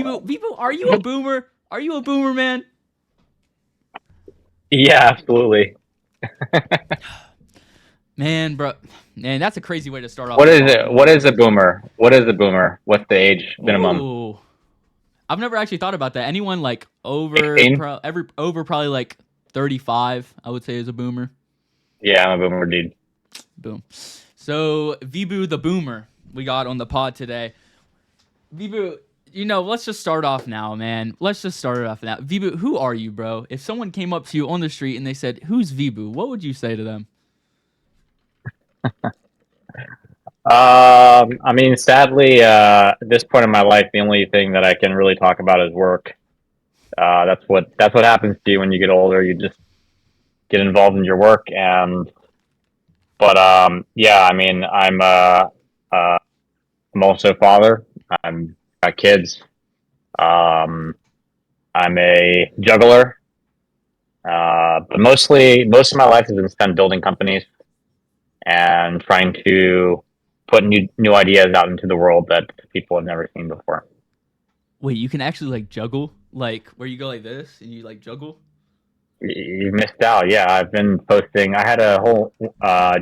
Vibhu, are you a boomer? Are you a boomer, man? Yeah, absolutely. Man, bro, man, that's a crazy way to start off What the is pod, it? man. What is a boomer? What is a boomer? What's the age minimum? Ooh, I've never actually thought about that. Anyone like $16? over probably like 35, I would say is a boomer. Yeah, I'm a boomer, dude. Boom. So Vibhu the boomer we got on the pod today. Vibhu, let's just start off now, man. Let's just start it off now. Vibhu, who are you, bro? If someone came up to you on the street and they said, "Who's Vibhu?" What would you say to them? I mean, sadly, at this point in my life, the only thing that I can really talk about is work. That's what happens to you when you get older. You just get involved in your work, and yeah, I mean, uh, I'm also a father. I'm got kids. Um, I'm a juggler. But most of my life has been spent building companies and trying to put new ideas out into the world that people have never seen before. Wait, you can actually like juggle, like where you go like this and you like juggle. You missed out. Yeah, I've been posting. I had a whole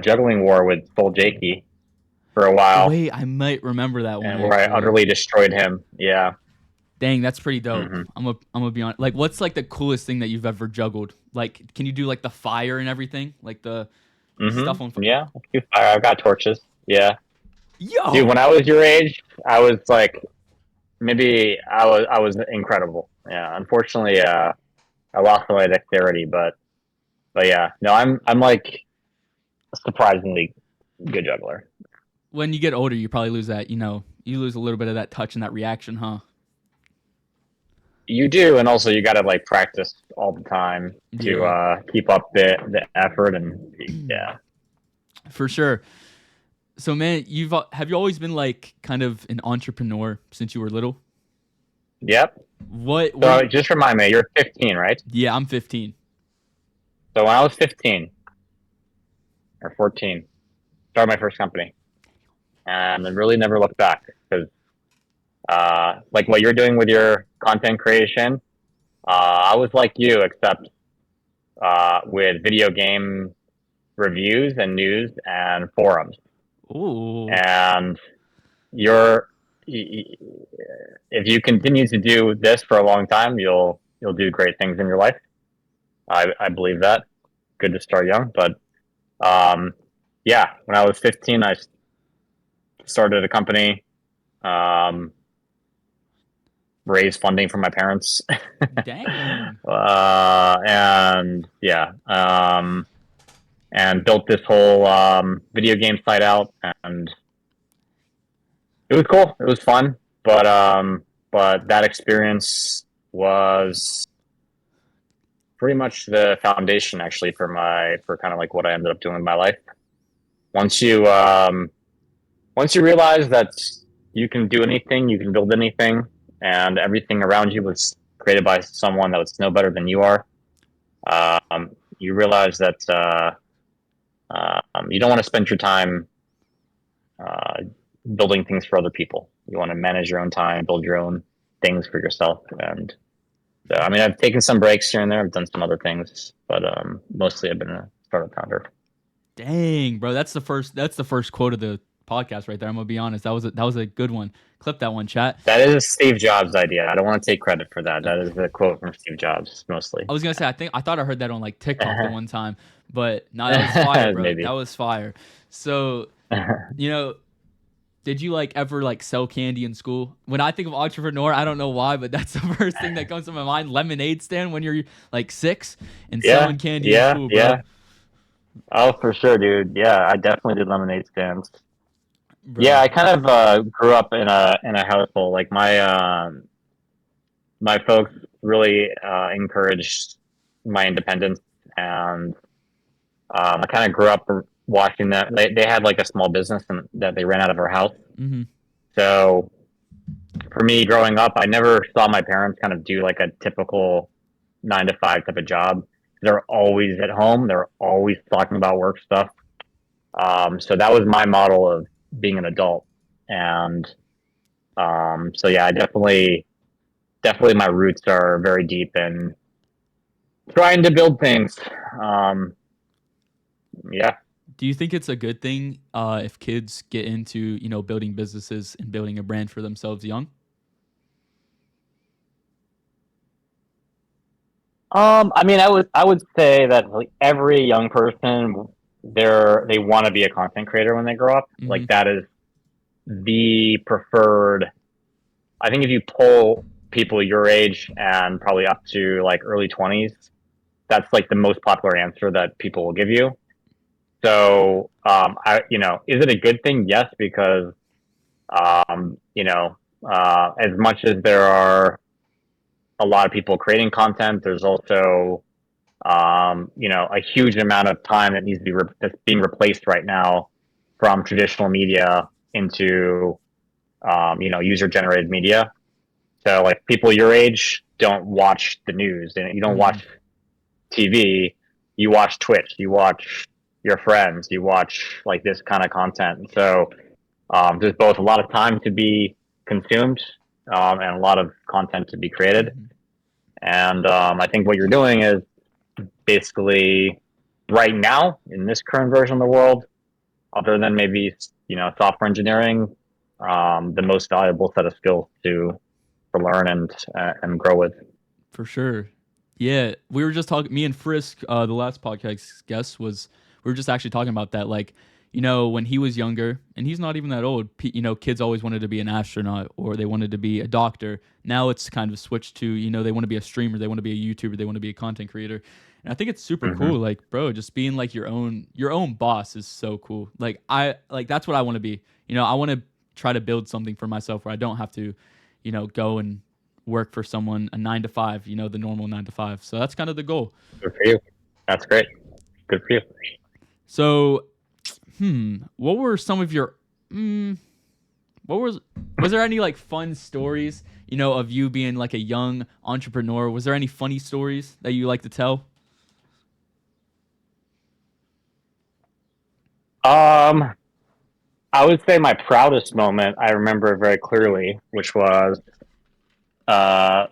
juggling war with Soul Jakey for a while, Wait, I might remember that one and where I actually. utterly destroyed him. Yeah. Dang, that's pretty dope. hmm I'm gonna be honest. Like, what's like the coolest thing that you've ever juggled? Like, can you do like the fire and everything? Like the stuff on. Yeah. I've got torches. Yeah, dude. Yo, When I was your age, I was like, maybe I was incredible. Yeah. Unfortunately, I lost my dexterity, but yeah, no, I'm like a surprisingly good juggler. when you get older, you probably lose that. You lose a little bit of that touch and that reaction, huh? You do, and also you got to like practice all the time to Yeah, keep up the effort, and yeah, for sure. So, man, have you always been like kind of an entrepreneur since you were little? yep. What were So you? just remind me, you're 15, right? Yeah, I'm 15. So when I was 15 or 14, started my first company, and I really never looked back because like what you're doing with your content creation, I was like you, except with video game reviews and news and forums. Ooh, And you're if you continue to do this for a long time, you'll do great things in your life. I believe that. Good to start young, but um, yeah, when I was 15, I started a company, um, raised funding from my parents, dang, and yeah, and built this whole video game site out, and it was cool. It was fun, but that experience was pretty much the foundation actually for kind of like what I ended up doing in my life. Once you once you realize that you can do anything, you can build anything, and everything around you was created by someone that was no better than you are. You realize that you don't want to spend your time uh, building things for other people. You want to manage your own time, build your own things for yourself. And so, I mean, I've taken some breaks here and there. I've done some other things, but mostly I've been a startup founder. dang, bro. That's the first quote of the podcast right there. I'm gonna be honest. That was a good one. Clip that one, chat. That is a Steve Jobs idea. I don't want to take credit for that. That is a quote from Steve Jobs, mostly. I was gonna say I thought I heard that on like TikTok the one time, but no, that was fire, bro. That Maybe. was fire. So you know, did you like ever like sell candy in school? When I think of entrepreneur, I don't know why, but that's the first thing that comes to my mind. Lemonade stand when you're like 6 and Yeah, selling candy in yeah, school, bro. yeah. Oh, for sure, dude. Yeah, I definitely did lemonade stands. Yeah, Bro. I kind of grew up in a household like my folks really encouraged my independence, and I kind of grew up watching that. They had like a small business and, that they ran out of our house. Mm-hmm. So for me, growing up, I never saw my parents kind of do like a typical 9 to 5 type of job. They're always at home. They're always talking about work stuff. So that was my model of being an adult. And so yeah, I definitely definitely my roots are very deep in trying to build things. Um, yeah. Do you think it's a good thing if kids get into, building businesses and building a brand for themselves young? I mean, I would say that like every young person, they want to be a content creator when they grow up. Mm-hmm. Like that is the preferred. I think if you poll people your age and probably up to like early 20s, that's like the most popular answer that people will give you. So, is it a good thing? Yes, because as much as there are a lot of people creating content, there's also a huge amount of time that needs to be that's being replaced right now from traditional media into user generated media. So like people your age don't watch the news and you don't Mm-hmm. watch TV, you watch Twitch, you watch your friends, you watch like this kind of content. So there's both a lot of time to be consumed and a lot of content to be created. Mm-hmm. And I think what you're doing is basically right now in this current version of the world, other than maybe software engineering, the most valuable set of skills to learn and grow with. For sure. Yeah, we were just talking. Me and Frisk, the last podcast guest, we were just actually talking about that. Like, when he was younger, and he's not even that old. Kids always wanted to be an astronaut or they wanted to be a doctor. Now it's kind of switched to they want to be a streamer, they want to be a YouTuber, they want to be a content creator. And I think it's super Mm-hmm. cool. Like, bro, just being like your own boss is so cool. Like that's what I want to be. I want to try to build something for myself where I don't have to, go and work for someone a 9 to 5, the normal 9 to 5. So that's kind of the goal. Good for you. That's great. Good for you. So, what were some of your, was there any like fun stories, of you being like a young entrepreneur? Was there any funny stories that you like to tell? I would say my proudest moment I remember very clearly, which was uh,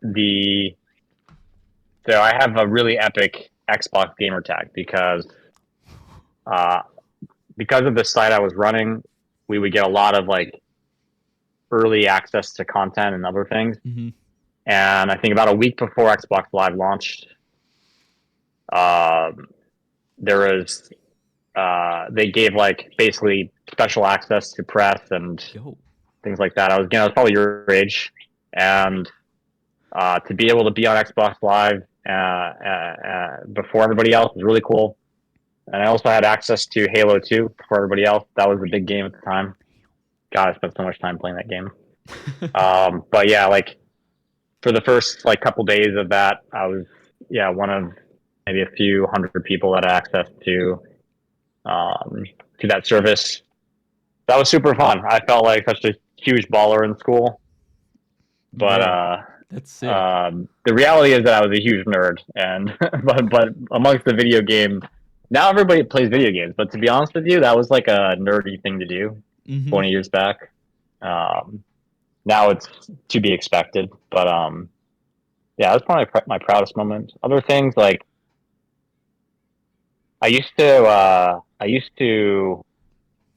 the so I have a really epic Xbox gamer tag uh, because of the site I was running, we would get a lot of like early access to content and other things. Mm-hmm. And I think about a week before Xbox Live launched, um, there was they gave like basically special access to press and Yo. things like that. I was probably your age, and to be able to be on Xbox Live before everybody else was really cool. And I also had access to Halo 2 before everybody else. That was a big game at the time. God, I spent so much time playing that game. But yeah, like for the first like couple days of that, I was one of maybe a few hundred people that had access to that service. That was super fun. I felt like such a huge baller in school. But Bro, that's sick. the reality is that I was a huge nerd, and but amongst the video game, now everybody plays video games. But to be honest with you, that was like a nerdy thing to do Mm-hmm. 20 years back. Now it's to be expected, but yeah, that's probably my proudest moment. Other things like I used to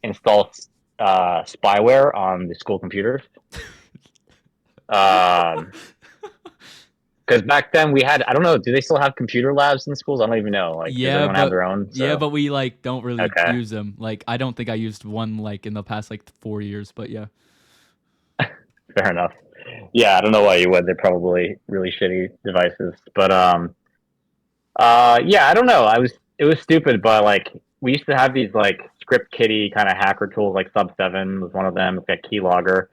install spyware on the school computers. Um, because back then we had, I don't know, do they still have computer labs in schools? I don't even know. Like, does Yeah, everyone have but their own? yeah, So but we like don't really okay, use them. Like I don't think I used one like in the past like 4 years, but yeah. fair enough. Yeah, I don't know why you would. They're probably really shitty devices, but yeah, I don't know. It was stupid, but like we used to have these like script kiddie kind of hacker tools, like Sub7 was one of them. It's got keylogger.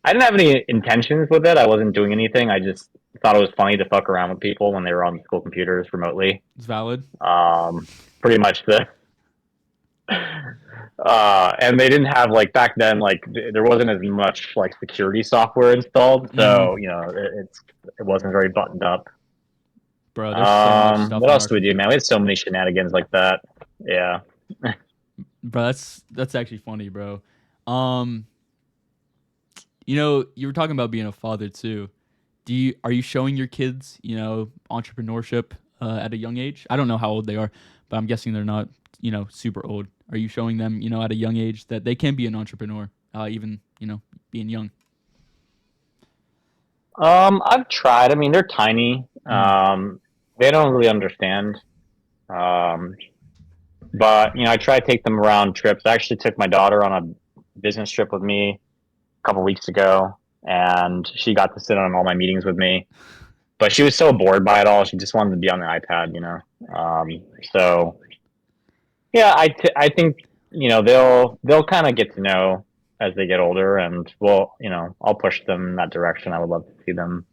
I didn't have any intentions with it. I wasn't doing anything. I just thought it was funny to fuck around with people when they were on school computers remotely. It's valid. Um, Pretty much the and they didn't have like back then like there wasn't as much like security software installed, Mm-hmm. so it wasn't very buttoned up. Bro, there's so much stuff What on else our do we do, man? We computers. had so many shenanigans like that. Yeah. Bro, that's actually funny, bro. You were talking about being a father too. Are you showing your kids, entrepreneurship at a young age? I don't know how old they are, but I'm guessing they're not, super old. Are you showing them, at a young age that they can be an entrepreneur, even, being young? I've tried. I mean, they're tiny. Mm. They don't really understand. Um, but I try to take them around trips. I actually took my daughter on a business trip with me a couple weeks ago, and she got to sit on all my meetings with me. But she was so bored by it all; she just wanted to be on the iPad. So yeah, I think they'll kind of get to know as they get older, and I'll push them in that direction. I would love to see them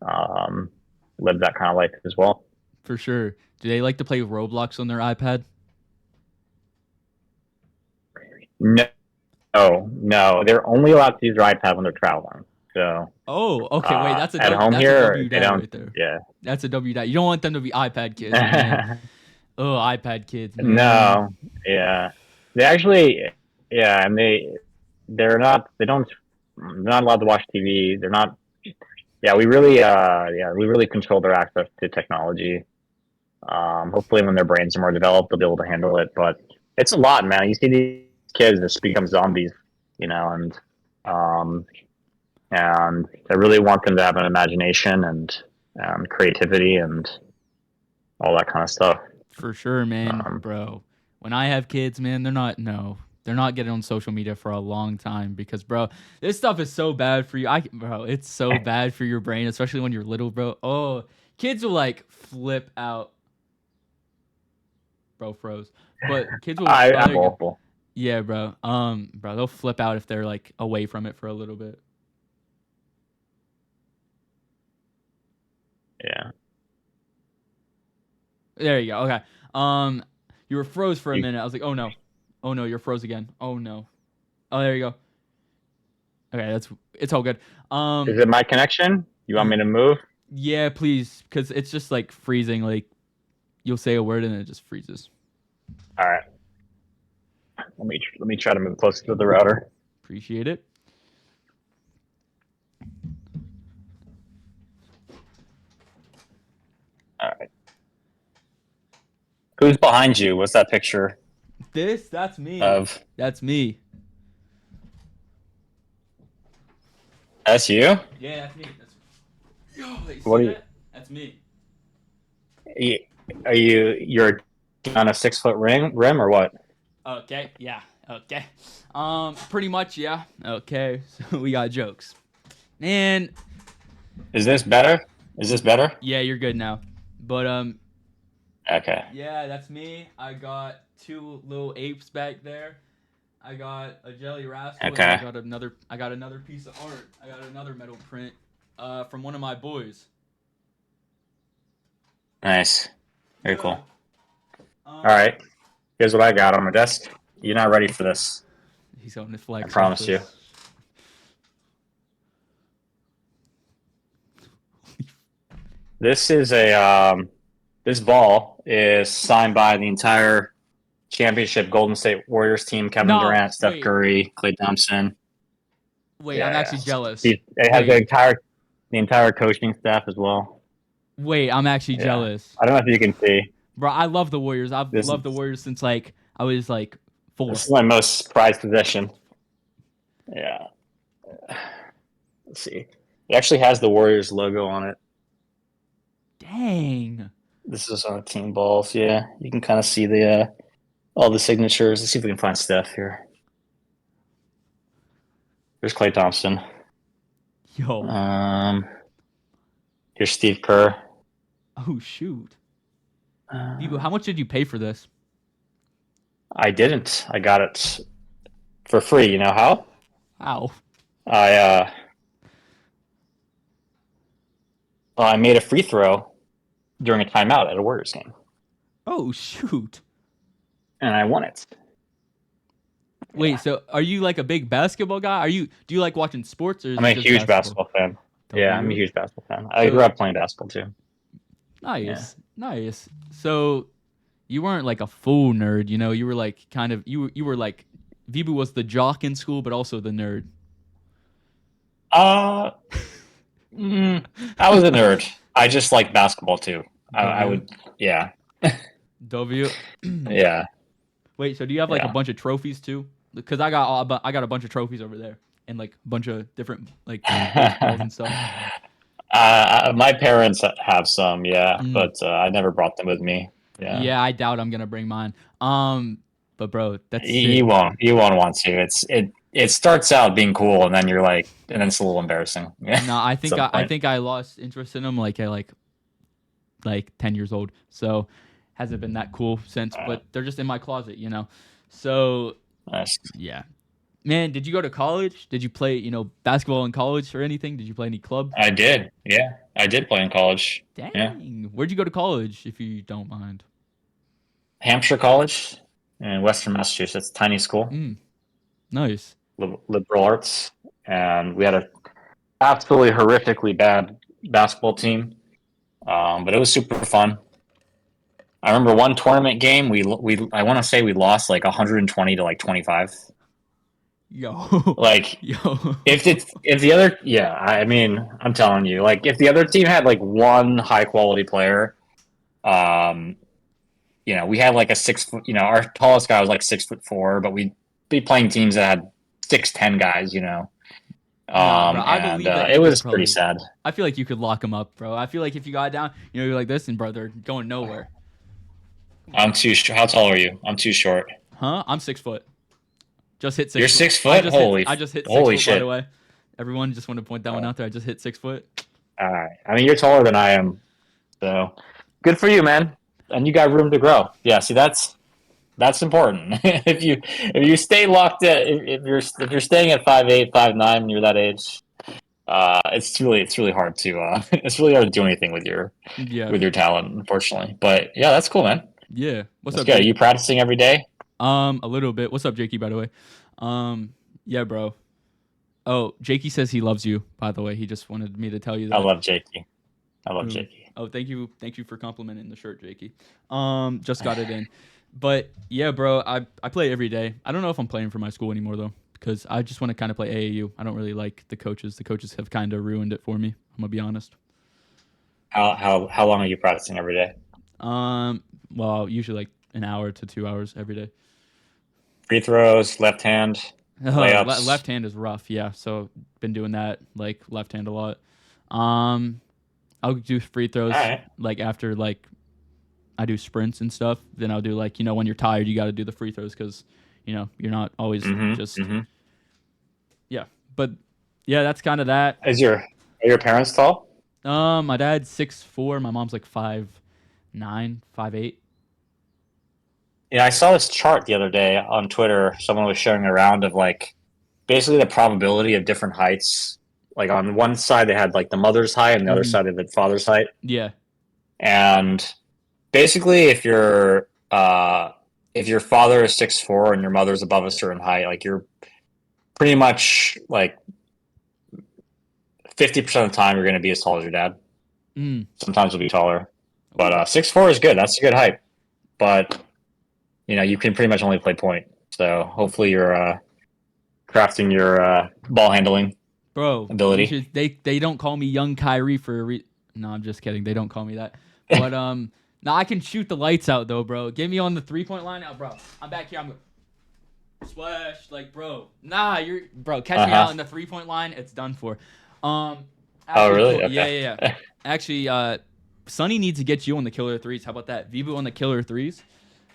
um, live that kind of life as well. For sure. Do they like to play Roblox on their iPad? No, no, they're only allowed to use their iPad when they're traveling. So Oh, okay. Wait, at home that's a here, W they dad don't. right there. Yeah, That's a W dad. You don't want them to be iPad kids, man. Oh, iPad kids, man. no, yeah, they actually, yeah, and they're not. They don't. They're not allowed to watch TV. They're not. Yeah, we really control their access to technology. Hopefully, when their brains are more developed, they'll be able to handle it. But it's a lot, man. You see these kids just become zombies, um, and I really want them to have an imagination and creativity and all that kind of stuff. For sure, man, Um, bro. When I have kids, man, they're not getting on social media for a long time because, bro, this stuff is so bad for you. Bro, it's so bad for your brain, especially when you're little, bro. Oh, kids will like flip out. Bro, froze. But kids will. Oh, I'm there you go. awful. Yeah, bro. Bro, they'll flip out if they're like away from it for a little bit. Yeah. There you go. Okay. Um, you were froze for a You, minute. I was like, oh no, you're froze again. Oh no. Oh, there you go. Okay, it's all good. is it my connection? You want Y- me to move? yeah, please, because it's just like freezing. Like you'll say a word and it just freezes. All right. Let me try to move closer to the router. Appreciate it. All right. Who's behind you? What's that picture That's me. of? That's me. That's you. Yeah, that's me. Yo, you see What are you? that? That's me. Are you're on a 6 foot rim or what? Okay, yeah. Okay. Pretty much, yeah. Okay. So we got jokes. And Is this better? Is this better? yeah, you're good now. But Okay. yeah, that's me. I got two little apes back there. I got a jelly rascal, and Okay. I got another piece of art. I got another metal print from one of my boys. Nice. Very Yeah. cool. All right. Here's what I got on my desk. You're not ready for this. He's going to I flex. With promise you. this. This is this ball is signed by the entire championship Golden State Warriors team: Kevin No, Durant, Steph wait. Curry, Klay Thompson. Wait, I'm actually jealous. It has Wait, the entire coaching staff as well. wait, I'm actually Yeah. jealous. I don't know if you can see. Bro, I love the Warriors. I've This loved the Warriors since like I was like 4. this is my most prized possession. Yeah. Let's see. It actually has the Warriors logo on it. Dang. This is on the team balls. Yeah, you can kind of see the all the signatures. Let's see if we can find Steph here. There's Klay Thompson. Yo. Here's Steve Kerr. Oh shoot. Vibhu, how much did you pay for this? I didn't. I got it for free. You know how? How? I I made a free throw during a timeout at a Warriors game, Oh shoot. and I won it. Wait, so are you like a big basketball guy? Do you like watching sports or is I'm it a just huge basketball fan. Yeah, I'm a Really? huge basketball fan. I So- grew up playing basketball too. Nice. Nice. So you weren't like a full nerd, you were like kind of you were like Vibhu was the jock in school but also the nerd. Uh, I was a nerd. I just like basketball too. I W. would, yeah, W. yeah, Wait, so do you have like a yeah. bunch of trophies too? Because I got a bunch of trophies over there and like a bunch of different like baseballs and stuff. My parents have some, yeah, Mm. but I never brought them with me. Yeah, Yeah, I doubt I'm gonna bring mine. But bro, that's you, sick. you won't. You won't want to. It starts out being cool, and then you're like, and then it's a little embarrassing. Yeah, No, I at think some I point. think I lost interest in them like at like 10 years old. So hasn't been that cool since, Uh, but they're just in my closet, you know. So nice. yeah. Man, did you go to college? Did you play, basketball in college or anything? Did you play any club? I did. Yeah, I did play in college. Yeah, Dang. Where'd you go to college, if you don't mind? Hampshire College in Western Massachusetts, tiny school, Mm, nice. liberal arts, and we had a absolutely horrifically bad basketball team, but it was super fun. I remember one tournament game we I want to say we lost like 120 to like 25. Yo. Like Yo. if the other yeah, I mean, I'm telling you, like if the other team had like one high quality player, um, we had like a 6 foot, our tallest guy was like 6'4", but we'd be playing teams that had 6'10" guys, Nah, bro. I and believe that it you could was pretty probably. sad. I feel like you could lock them up, bro. I feel like if you got down, you're like, listen, brother, going nowhere. I'm too. How tall are you? I'm too short. Huh? I'm 6 foot. Just hit You're 6 foot. 6 foot. I just hit six Holy foot. By the shit! way, everyone just want to point that one Uh, out there. I just hit 6 foot. all right. I mean, you're taller than I am, so good for you, man. And you got room to grow. Yeah. See, that's important. If you stay locked at if you're staying at 5'8", 5'9", when you're that age, it's really hard to it's really hard to do anything Yeah, with your talent, unfortunately. But yeah, that's cool, man. yeah. What's That's up, good. Are Jake? you practicing every day? A little bit. What's up, Jakey? By the way, yeah, bro. Oh, Jakey says he loves you. By the way, he just wanted me to tell you I that. love Jakey. I love Ooh. Jakey. Oh, thank you for complimenting the shirt, Jakey. Just got it in, but yeah, bro, I play every day. I don't know if I'm playing for my school anymore though, because I just want to kind of play AAU. I don't really like the coaches. The coaches have kind of ruined it for me. I'm gonna be honest. How long are you practicing every day? Um, well, usually like an hour to 2 hours every day. Free throws, left hand, layups. Left hand is rough, yeah. So been doing that like left hand a lot. Um, I'll do free All throws right. like after like I do sprints and stuff. Then I'll do like when you're tired, you got to do the free throws because you're not always Mm-hmm. just Mm-hmm. yeah. But yeah, that's kind of that. Are your parents tall? My dad's 6'4", my mom's like 5'9", 5'8". Yeah, I saw this chart the other day on Twitter. Someone was showing around of like basically the probability of different heights. Like on one side they had like the mother's height, and the other Mm-hmm. side they had father's height. Yeah. And basically, if your father is 6'4" and your mother's above a certain height, like you're pretty much like 50% of the time you're going to be as tall as your dad. Mm. Sometimes you'll be taller, but Ooh. 6'4" is good. That's a good height. But you can pretty much only play point. So hopefully you're crafting your ball handling Bro, you ability. should. They don't call me young Kyrie for a No, I'm just kidding. They don't call me that. But now I can shoot the lights out though, bro. Get me on the 3-point line now, bro. I'm back here. I'm going splash, like, bro. Nah, you're bro. Catch me Uh-huh. out in the 3-point line. It's done for. Um, Oh, actually, really? yeah, Okay. yeah, yeah. Actually, Sonny needs to get you on the killer threes. How about that? Vibhu on the killer threes.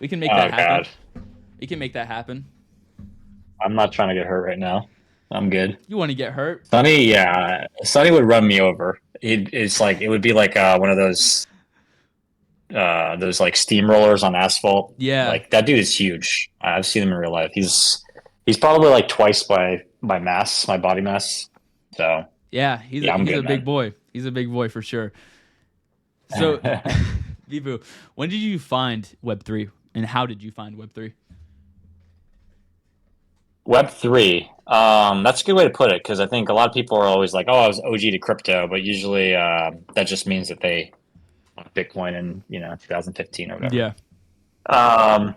We can make Oh that happen. God, We can make that happen. I'm not trying to get hurt right now. I'm good. You want to get hurt? Sonny, yeah, Sonny would run me over. It's like it would be like one of those like steamrollers on asphalt. Yeah, Like that dude is huge. I've seen him in real life. He's probably like twice my mass, my body mass. So yeah. yeah, I'm He's a good, big man. boy. He's a big boy for sure. So, Vibhu, when did you find Web3, and how did you find Web3? Web3. That's a good way to put it because I think a lot of people are always like, "Oh, I was OG to crypto," but usually that just means that they want Bitcoin in 2015 or whatever. Yeah. Um,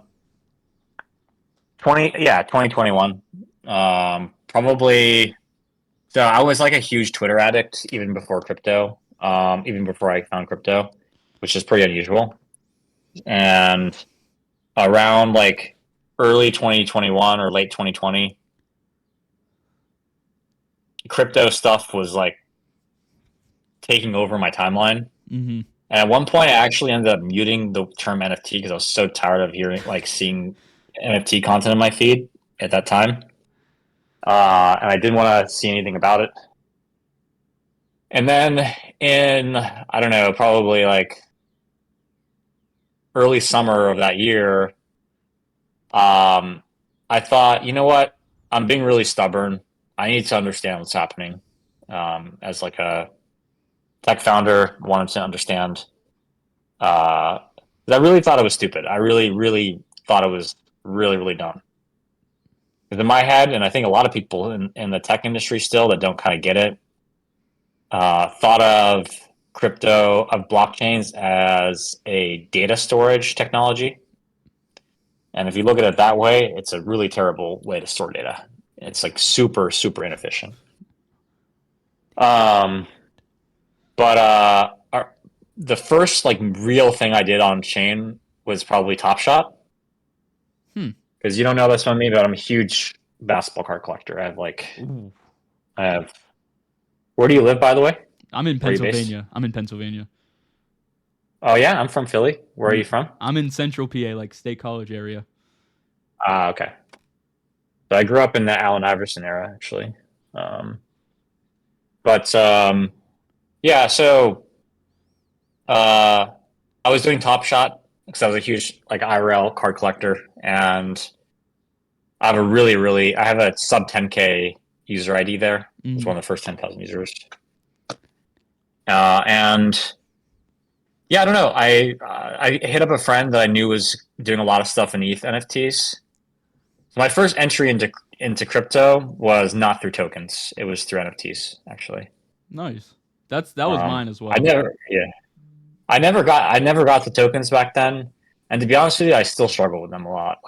2021. Probably So I was like a huge Twitter addict even before crypto, even before I found crypto, which is pretty unusual. And around like early 2021 or late 2020, crypto stuff was like taking over my timeline. Mm-hmm. And at one point, I actually ended up muting the term NFT because I was so tired of seeing NFT content in my feed at that time. And I didn't want to see anything about it. And then in, I don't know, probably like early summer of that year, I thought, you know what? I'm being really stubborn. I need to understand what's happening. As like a tech founder, wanted to understand. 'Cause I really thought it was stupid. I really, really thought it was really, really dumb. Because in my head, and I think a lot of people in the tech industry still that don't kind of get it, thought of blockchains as a data storage technology. And if you look at it that way, it's a really terrible way to store data. It's like super, super inefficient. Um, but the first like real thing I did on chain was probably Top Shot. Hmm. Because you don't know this about me, but I'm a huge basketball card collector. Ooh. I have. Where do you live, by the way? I'm in Where are you based? Pennsylvania. I'm in Pennsylvania. Oh yeah, I'm from Philly. Where are you I'm from? I'm in Central PA, like State College area. Ah, okay. So I grew up in the Allen Iverson era, actually. Um, but yeah, so uh, I was doing Top Shot because I was a huge like IRL card collector, and I have a sub 10K user ID there. It's Mm-hmm. one of the first 10,000 users, and yeah, I don't know. I hit up a friend that I knew was doing a lot of stuff in ETH NFTs. So my first entry into crypto was not through tokens; it was through NFTs, actually. Nice. That was mine as I well. never, yeah, I never got the tokens back then, and to be honest with you, I still struggle with them a lot.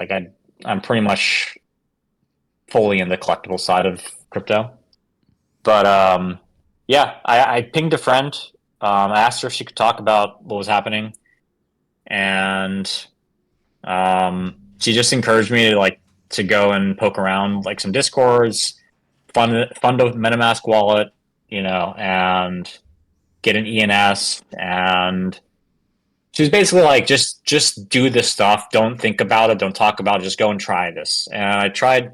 I'm pretty much fully in the collectible side of crypto. But yeah, I pinged a friend. I asked her if she could talk about what was happening, and she just encouraged me to to go and poke around like some discords, fund a MetaMask wallet, and get an ENS. And she was basically like, just do this stuff. Don't think about it. Don't talk about it. Just go and try this. And I tried.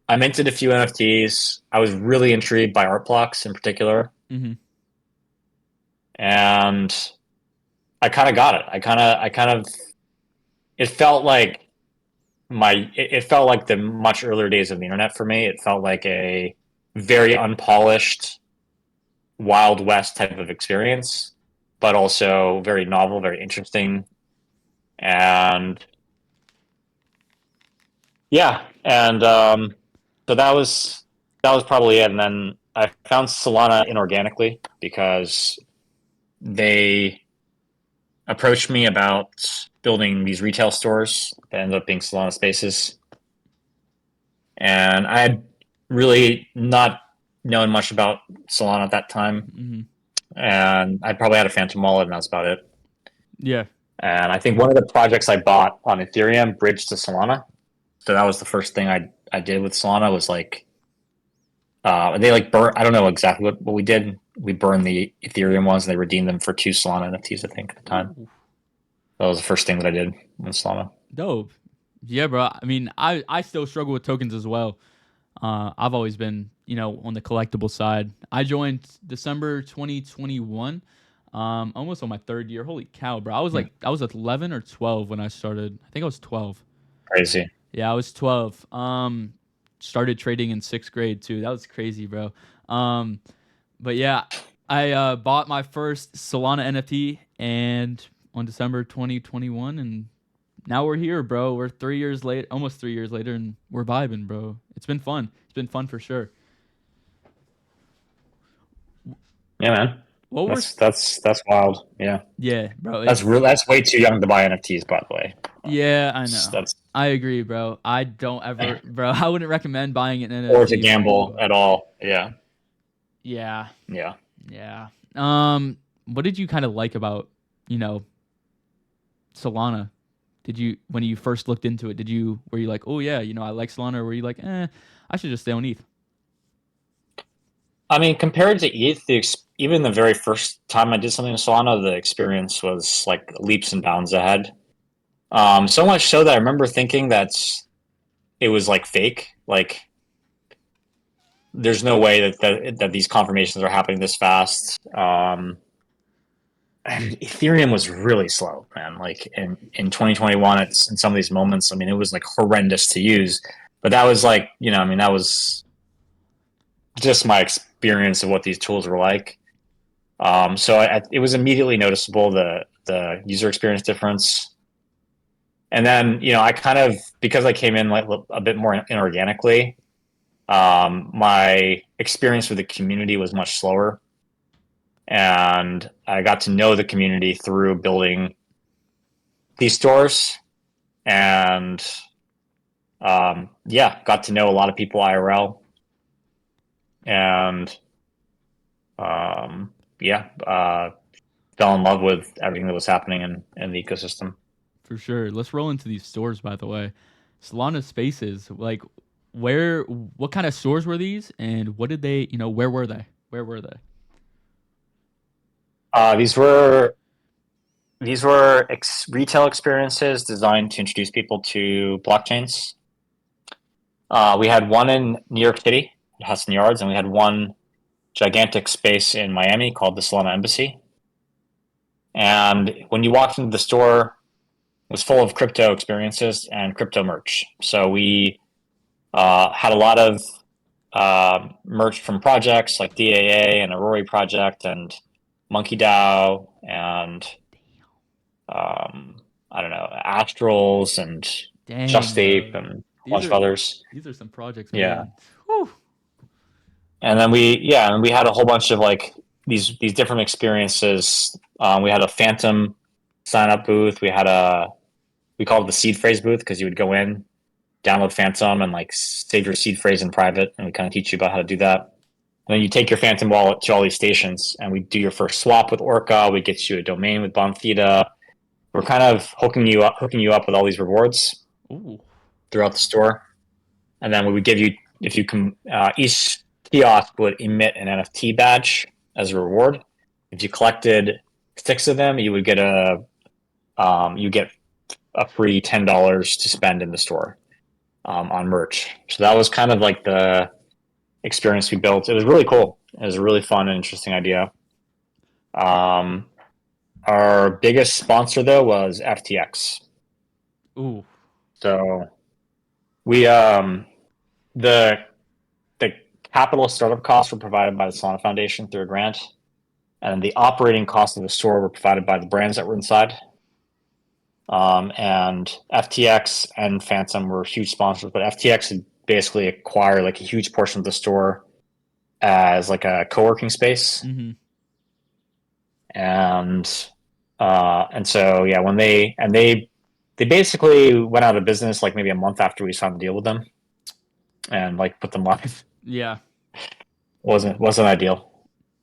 I minted a few NFTs. I was really intrigued by art blocks in particular, Mm-hmm. and I kind of got it. I kind of it felt like it felt like the much earlier days of the internet for me. It felt like a very unpolished Wild West type of experience, but also very novel, very interesting. And yeah, and so that was probably it. And then I found Solana inorganically because they approached me about building these retail stores that ended up being Solana spaces. And I had really not known much about Solana at that time. Mm-hmm. And I probably had a Phantom wallet, and that's about it. Yeah. And I think one of the projects I bought on Ethereum bridged to Solana. So that was the first thing I did with Solana was like, they like burn. I don't know exactly what we did. We burned the Ethereum ones, and they redeemed them for 2 Solana NFTs, I think, at the time. Ooh. That was the first thing that I did with Solana. Dope. Yeah, bro. I mean, I still struggle with tokens as well. I've always been, on the collectible side. I joined December 2021, almost on my third year. Holy cow, bro! I was 11 or 12 when I started. I think I was 12. Crazy. Yeah, I was 12. Started trading in sixth grade too. That was crazy, bro. Um, but yeah, I bought my first Solana NFT and on December 2021, and now we're here, bro. We're 3 years late, almost 3 years later, and we're vibing, bro. It's been fun. It's been fun for sure. Yeah, man. What were? That's wild. Yeah, Yeah, bro. that's It's real. That's way too young to buy NFTs, by the way. yeah, I know. That's I agree, bro. I don't ever, bro. I wouldn't recommend buying an or to NFT for gamble anyone. at all. Yeah, Yeah, yeah. yeah. What did you kind of like about, you know, Solana? Did you when you first looked into it? Were you like, oh yeah, I like Solana, or were you like, I should just stay on ETH? I mean, compared to ETH, even the very first time I did something in Solana, the experience was like leaps and bounds ahead. So much so that I remember thinking that it was like fake. Like, there's no way that these confirmations are happening this fast. And Ethereum was really slow, man. Like in 2021, it's in some of these moments. I mean, it was like horrendous to use. But that was like, I mean, that was just my experience of what these tools were like. So it was immediately noticeable the user experience difference. And then I kind of, because I came in like a bit more inorganically, my experience with the community was much slower, and I got to know the community through building these stores, and yeah, got to know a lot of people IRL, and yeah, fell in love with everything that was happening in the ecosystem. For sure. Let's roll into these stores, by the way. Solana Spaces, like, what kind of stores were these, and what did they, where were they? Where were they? Uh, these were these were retail experiences designed to introduce people to blockchains. We had one in New York City, Hudson Yards, and we had one gigantic space in Miami called the Solana Embassy. And when you walked into the store, it was full of crypto experiences and crypto merch. So we had a lot of merch from projects like DAA and Aurori Project and Monkey DAO and I don't know, Astrals and Just Dang, Ape bro. and a These bunch of are others. these are some projects, Yeah. man. Whew. And then we had a whole bunch of like these different experiences. We had a Phantom sign up booth. We called it the seed phrase booth because you would go in, download Phantom, and like save your seed phrase in private, and we kind of teach you about how to do that. And then you take your Phantom wallet to all these stations, and we do your first swap with Orca. We get you a domain with Bonfida. We're kind of hooking you up with all these rewards Ooh. throughout the store, and then we would give you, if you can, each kiosk would emit an NFT badge as a reward. If you collected 6 of them, you would get you get a free $10 to spend in the store on merch. So that was kind of like the experience we built. It was really cool. It was a really fun and interesting idea. Um, our biggest sponsor though was FTX. Ooh. So we the the capital startup costs were provided by the Solana Foundation through a grant, and the operating costs of the store were provided by the brands that were inside. And FTX and Phantom were huge sponsors, but FTX had basically acquired like a huge portion of the store as like a co-working space, Mm-hmm. and so yeah, when they basically went out of business like maybe a month after we signed the deal with them, and like put them live. Yeah. Wasn't ideal.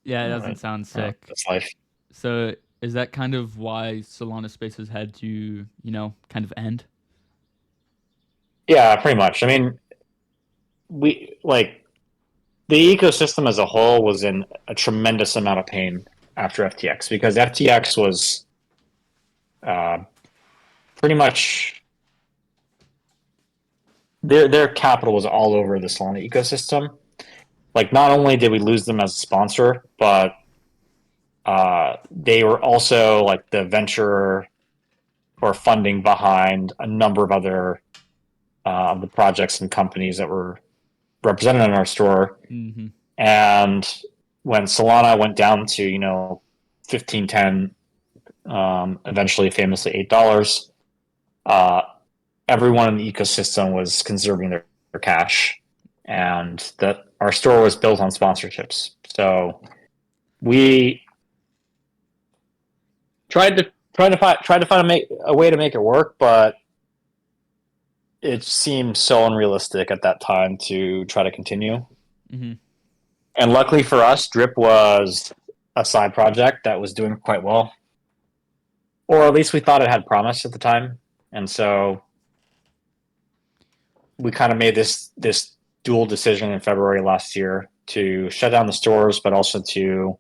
Yeah, it doesn't But, sound sick. that's life. So is that kind of why Solana Spaces had to, kind of end? Yeah, pretty much. I mean, we like the ecosystem as a whole was in a tremendous amount of pain after FTX because FTX was uh, pretty much their capital was all over the Solana ecosystem. Like, not only did we lose them as a sponsor, but they were also like the venture or funding behind a number of other the projects and companies that were represented in our store. Mm-hmm. And when Solana went down to 15.10, eventually famously $8, uh, everyone in the ecosystem was conserving their cash, and that our store was built on sponsorships. So we tried to find a way to make it work, but it seemed so unrealistic at that time to try to continue. Mm-hmm. And luckily for us, Drip was a side project that was doing quite well, or at least we thought it had promise at the time. And so we kind of made this dual decision in February last year to shut down the stores, but also to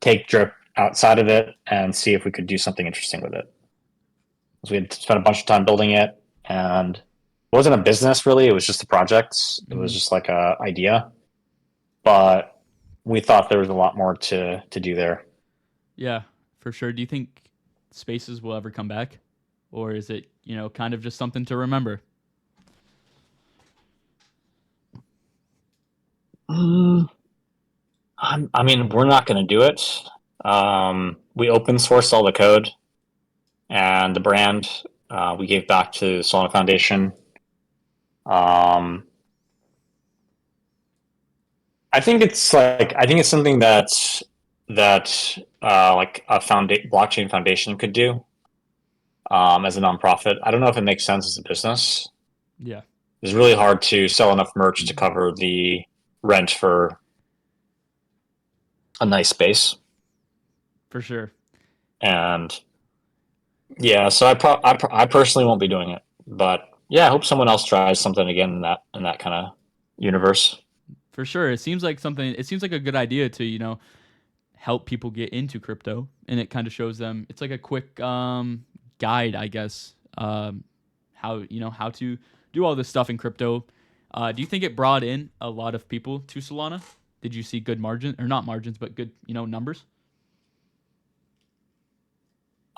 take Drip outside of it and see if we could do something interesting with it. So we had spent a bunch of time building it, and it wasn't a business really. It was just a project. It was just like a idea, but we thought there was a lot more to do there. Yeah, for sure. Do you think Spaces will ever come back, or is it kind of just something to remember? I mean, we're not going to do it. We open sourced all the code and the brand. We gave back to the Solana Foundation. I think it's something that like a blockchain foundation could do as a nonprofit. I don't know if it makes sense as a business. Yeah, It's really hard to sell enough merch to cover the rent for a nice space. for sure. And yeah, so I personally won't be doing it, but yeah, I hope someone else tries something again in that kind of universe. For sure. It seems like something. It seems like a good idea to help people get into crypto, and it kind of shows them. It's like a quick guide, I guess. How to do all this stuff in crypto. Do you think it brought in a lot of people to Solana? Did you see good margin or not margins, but good numbers?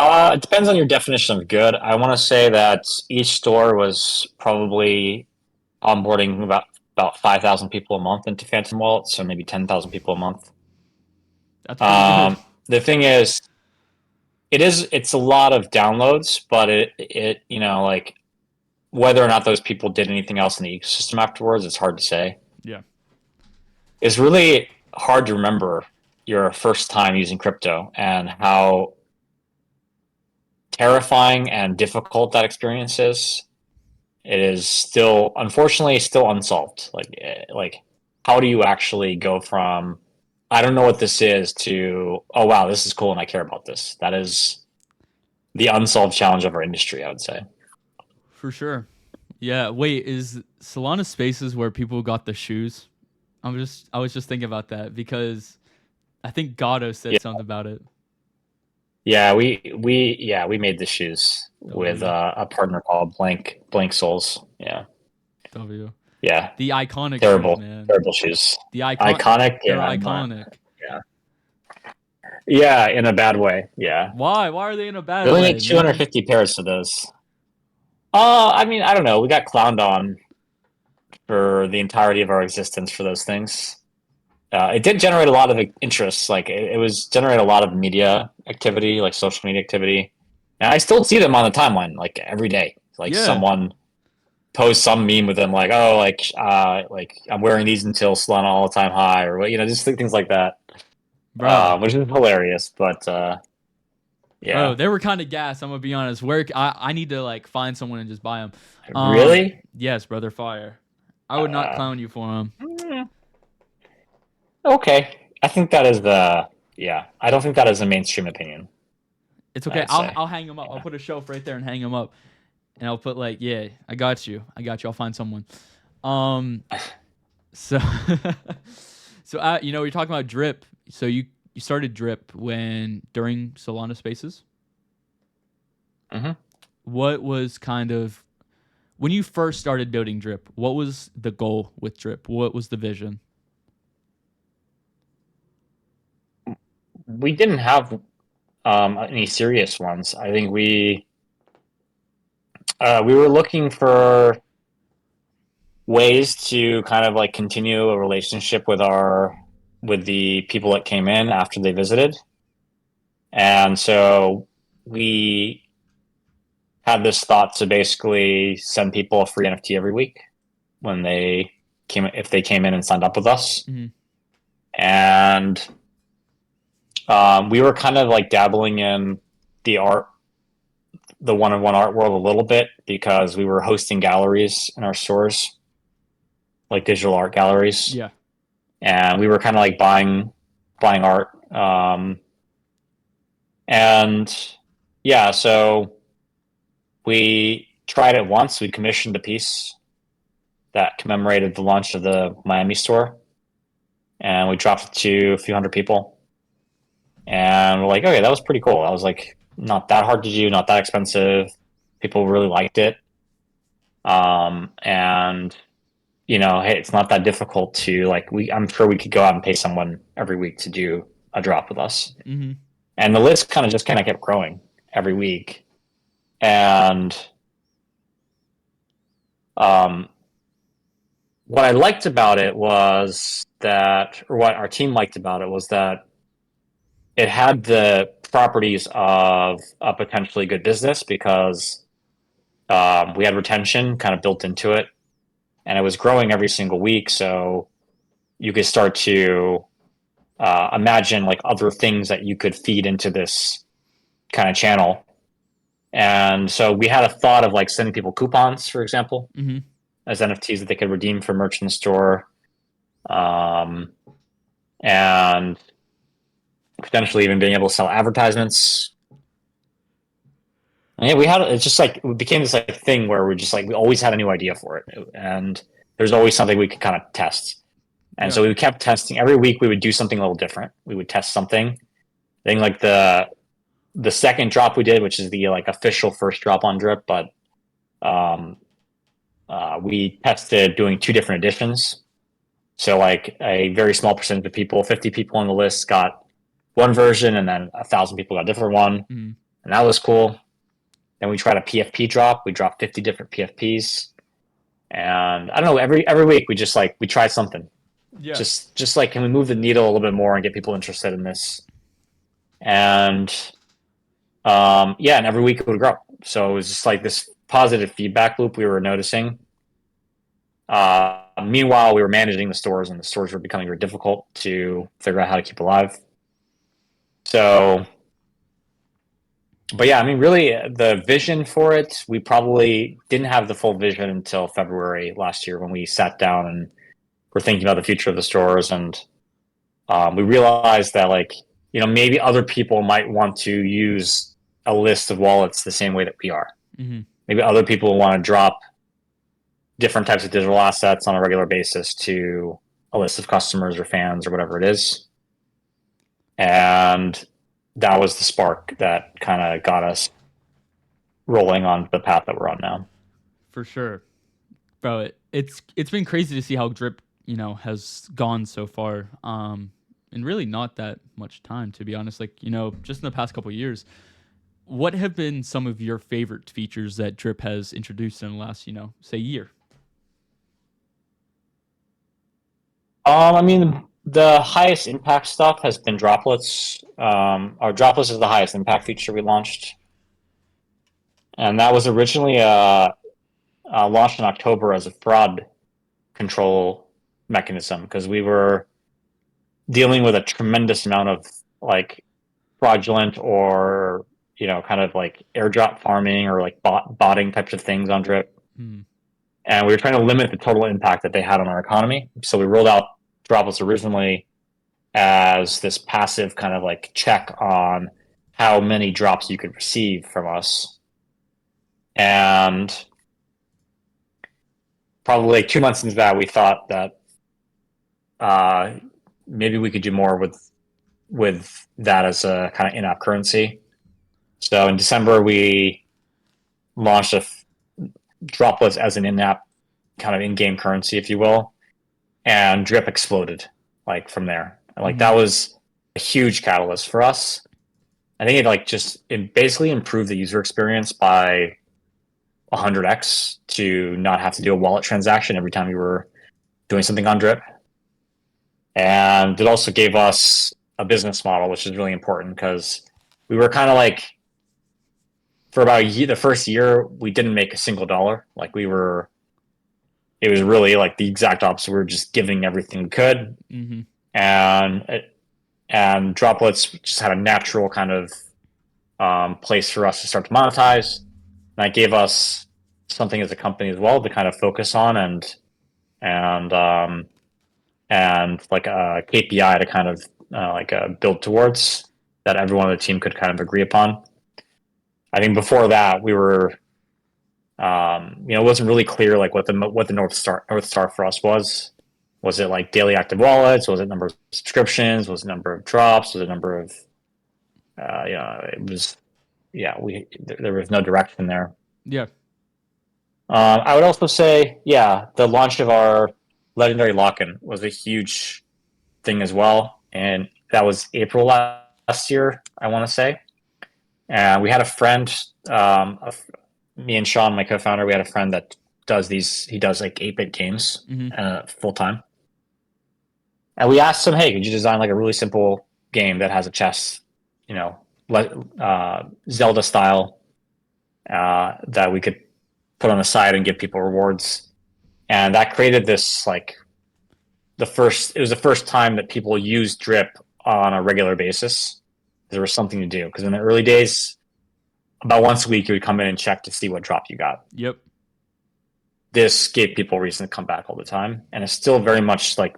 It depends on your definition of good. I want to say that each store was probably onboarding about 5,000 people a month into Phantom Wallet, so maybe 10,000 people a month. That's pretty good. The thing is, it's a lot of downloads, but it like whether or not those people did anything else in the ecosystem afterwards, it's hard to say. Yeah. It's really hard to remember your first time using crypto and how terrifying and difficult that experience is. It is still, unfortunately, still unsolved. Like how do you actually go from I don't know what this is to oh wow, this is cool and I care about this. That is the unsolved challenge of our industry, I would say. For sure. Yeah. Wait, is Solana Spaces where people got the shoes? I was just thinking about that because I think Gatto said Yeah, something about it. yeah, we made the shoes with W. a partner called Blank Souls. Yeah, W. yeah, The iconic shoes, terrible, man. terrible shoes. The icon. Iconic. They're Yeah, I'm not. iconic. Yeah, yeah, in a bad way. Yeah, Why? Why are they in a we bad only way, made man? 250 pairs of those. I mean, I don't know. We got clowned on for the entirety of our existence for those things. It did generate a lot of interest. Like it was generate a lot of media activity, like social media activity. And I still see them on the timeline, like every day. Like Yeah, someone posts some meme with them, like oh, like I'm wearing these until Solana all time high, or just things like that, bro. which is hilarious. But Bro, yeah, they were kind of gas. I'm gonna be honest. Where I need to like find someone and just buy them. really. Yes, brother, fire. I would not Uh, clown you for them. mm, okay, I think that is the yeah. I don't think that is a mainstream opinion. It's okay. I'd I'll say. I'll hang them up. I'll Yeah. put a shelf right there and hang them up, and I'll put like, yeah, I got you. I got you. I'll find someone. Um, so you're talking about drip. So you started drip during Solana Spaces. Hmm. What was kind of when you first started building drip? What was the goal with drip? What was the vision? We didn't have any serious ones. I think we were looking for ways to kind of like continue a relationship with the people that came in after they visited, and so we had this thought to basically send people a free NFT every week when they came if they came in and signed up with us, Mhm. and We were kind of like dabbling in the art, the one-on-one art world a little bit because we were hosting galleries in our stores, like digital art galleries, Yeah. and we were kind of like buying art. And yeah, so we tried it once. We commissioned a piece that commemorated the launch of the Miami store, and we dropped it to a few hundred people. And we're like, okay, that was pretty cool. I was like, not that hard to do, not that expensive. People really liked it. And hey, it's not that difficult to like I'm sure we could go out and pay someone every week to do a drop with us. Mm-hmm. And the list kind of kept growing every week. And um, what I liked about it was that, or what our team liked about it was that it had the properties of a potentially good business because we had retention kind of built into it, and it was growing every single week. So you could start to imagine like other things that you could feed into this kind of channel. And so we had a thought of like sending people coupons, for example, Mm-hmm. as NFTs that they could redeem for merch in the store, and potentially even being able to sell advertisements. And yeah, it's just like it became this like thing where we're just like we always had a new idea for it, and there's always something we could kind of test. And Yeah. so we kept testing. Every week we would do something a little different. We would test something. I think like the second drop we did, which is the like official first drop on Drip, but um, we tested doing two different editions. So like a very small percentage of people, 50 people on the list got one version, and then 1,000 people got a different one, Mm-hmm. and that was cool. Then we tried a PFP drop. We dropped 50 different PFPs, and I don't know. Every week we try something. Yeah. Just like, can we move the needle a little bit more and get people interested in this? And yeah, and every week it would grow. So it was just like this positive feedback loop we were noticing. Meanwhile, we were managing the stores, and the stores were becoming very difficult to figure out how to keep alive. So, but yeah, I mean, really, the vision for it, we probably didn't have the full vision until February last year when we sat down and were thinking about the future of the stores, and we realized that like maybe other people might want to use a list of wallets the same way that we are. Mm-hmm. Maybe other people want to drop different types of digital assets on a regular basis to a list of customers or fans or whatever it is. And that was the spark that kind of got us rolling on the path that we're on now. For sure, bro. It's been crazy to see how Drip has gone so far. In really not that much time, to be honest. Like just in the past couple of years. What have been some of your favorite features that Drip has introduced in the last say year? I mean, the highest impact stuff has been droplets. Our droplets is the highest impact feature we launched, and that was originally launched in October as a fraud control mechanism because we were dealing with a tremendous amount of like fraudulent or kind of like airdrop farming or like botting types of things on Drip. Hmm. And we were trying to limit the total impact that they had on our economy. So we rolled out droplets originally as this passive kind of like check on how many drops you could receive from us. And probably like 2 months into that, we thought that maybe we could do more with that as a kind of in-app currency. So in December, we launched droplets as an in-app kind of in-game currency, if you will, and Drip exploded like from there. Like that was a huge catalyst for us. I think it basically improved the user experience by 100x to not have to do a wallet transaction every time you were doing something on Drip. And it also gave us a business model, which is really important because we were kind of like, for about the first year, we didn't make a single dollar. Like it was really like the exact opposite. We were just giving everything we could. Mm-hmm. And and droplets just had a natural kind of place for us to start to monetize. And that gave us something as a company as well to kind of focus on and like a KPI to kind of build towards that everyone on the team could kind of agree upon. I think before that we were, it wasn't really clear like what the North Star for us was. Was it like daily active wallets? Was it number of subscriptions? Was it number of drops? Was it number of, it was, there was no direction there. Yeah. I would also say, the launch of our legendary lock-in was a huge thing as well, and that was April last year, I want to say. And we had a friend, me and Sean, my co-founder, we had a friend that does these. He does like 8-bit games full time. And we asked him, "Hey, could you design like a really simple game that has a chess, Zelda style, that we could put on the side and give people rewards?" And that created this like it was the first time that people used Drip on a regular basis. There was something to do, because in the early days, about once a week you would come in and check to see what drop you got. Yep. This gave people a reason to come back all the time, and it's still very much like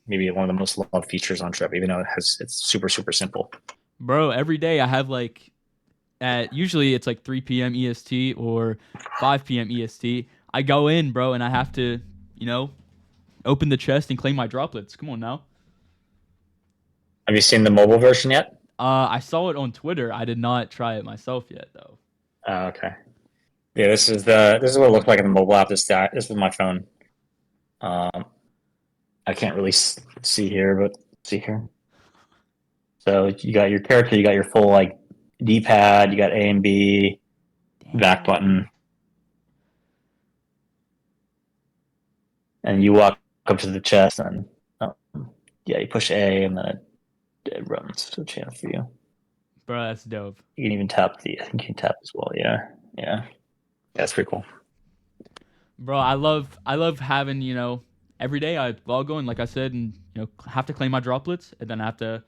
maybe one of the most loved features on Drip, even though it's super, super simple. Bro, every day I have like usually it's like 3 p.m. EST or 5 p.m. EST. I go in, bro, and I have to, open the chest and claim my droplets. Come on now. Have you seen the mobile version yet? I saw it on Twitter. I did not try it myself yet, though. Oh, okay. Yeah, this is what it looked like in the mobile app. This is my phone. I can't really see here, but see here. So you got your character, you got your full like D-pad, you got A and B, back button, and you walk up to the chest, and you push A, and then it runs the channel for you. Bro, that's dope. You can even tap I think you can tap as well. Yeah, that's pretty cool. Bro, I love having, every day I log on, like I said, and have to claim my droplets, and then I have to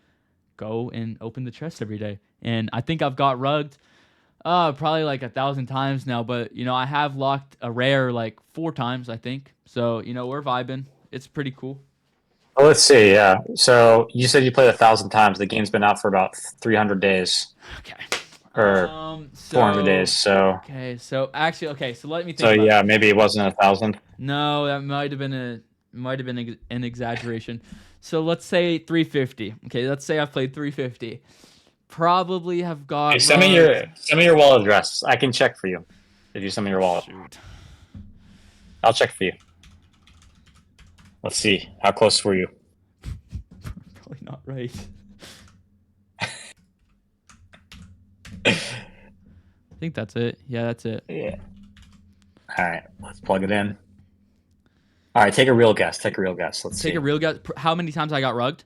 go and open the chest every day. And I think I've got rugged probably like 1,000 times now, but I have locked a rare like 4 times, I think. So, we're vibing. It's pretty cool. Well, let's see. Yeah. So you said you played 1,000 times. The game's been out for about 300 days. Okay. Or 400 days. So. Okay. So actually, okay. So let me think. So yeah, maybe it wasn't 1,000. No, that might have been an exaggeration. So let's say 350. Okay, let's say I've played 350. Probably have got. Hey, send me your wallet address. I can check for you. If you send me your wallet, I'll check for you. Let's see. How close were you? Probably not right. I think that's it. Yeah, that's it. Yeah. All right. Let's plug it in. All right. Take a real guess. Let's see. Take a real guess. How many times I got rugged?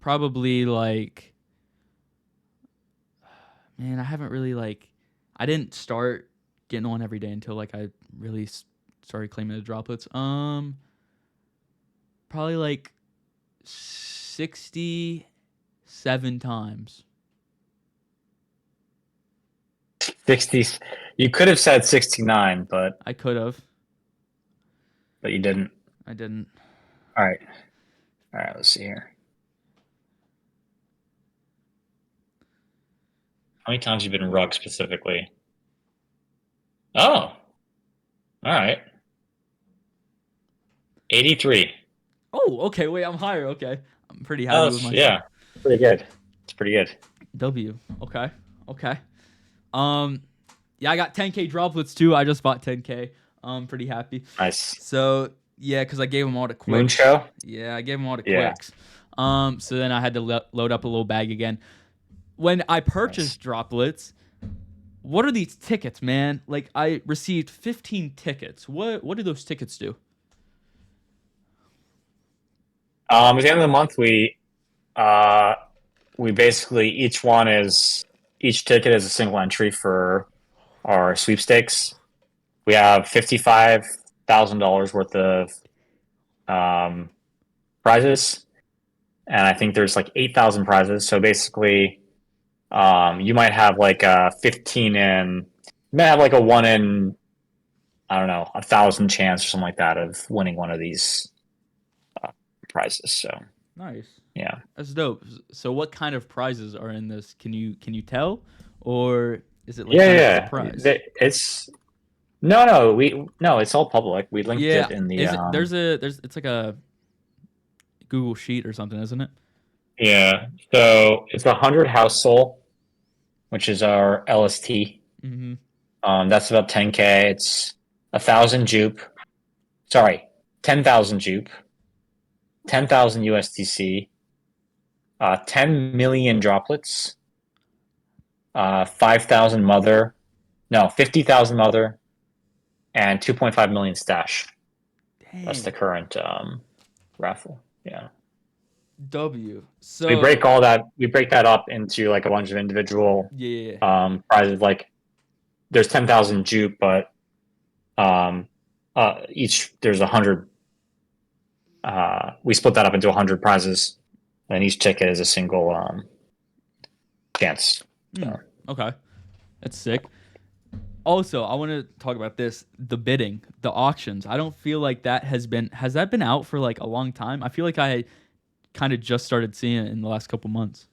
Probably like. Man, I haven't really I didn't start getting on every day until I really started claiming the droplets. Probably like 67 times. 60. You could have said 69, but I could have. But you didn't. I didn't. All right. Let's see here. How many times have you been rugged specifically? Oh. All right. 83. Oh, okay. Wait, I'm higher. Okay. I'm pretty happy with myself. Yeah. Pretty good. It's pretty good. W. Okay. Yeah, I got 10K droplets too. I just bought 10K. I'm pretty happy. Nice. So, yeah, because I gave them all to Quicks. Moonshow? Yeah, I gave them all to Quicks. So then I had to load up a little bag again. When I purchased droplets, what are these tickets, man? I received 15 tickets. What do those tickets do? At the end of the month, we basically each ticket is a single entry for our sweepstakes. We have $55,000 worth of prizes, and I think there's like 8,000 prizes. So basically, you might have like a 15 in, you might have like a 1 in, I don't know, 1,000 chance or something like that of winning one of these prizes. So Nice. yeah, That's dope. So what kind of prizes are in this? Can you tell, or is it like yeah, kind of a yeah. surprise? It's no, it's all public. We linked Yeah. it in the Is it there's it's like a Google sheet or something, isn't it? yeah. So it's 100 house soul, which is our LST. Mm-hmm. That's about 10K. It's 1,000 jupe. Sorry, 10,000 jupe, 10,000 USDC, 10 million droplets, 5,000 mother, no, 50,000 mother, and 2.5 million stash. That's the Dang. current raffle. Yeah. W. We break So all that. We break that up into like a bunch of individual yeah. prizes. Like there's 10,000 jupe, but um, each there's 100. We split that up into 100 prizes, and each ticket is a single chance. Hmm. So Okay. That's sick. Also, I want to talk about this, the bidding, the auctions. I don't feel like has that been out for like a long time? I feel like I kind of just started seeing it in the last couple months.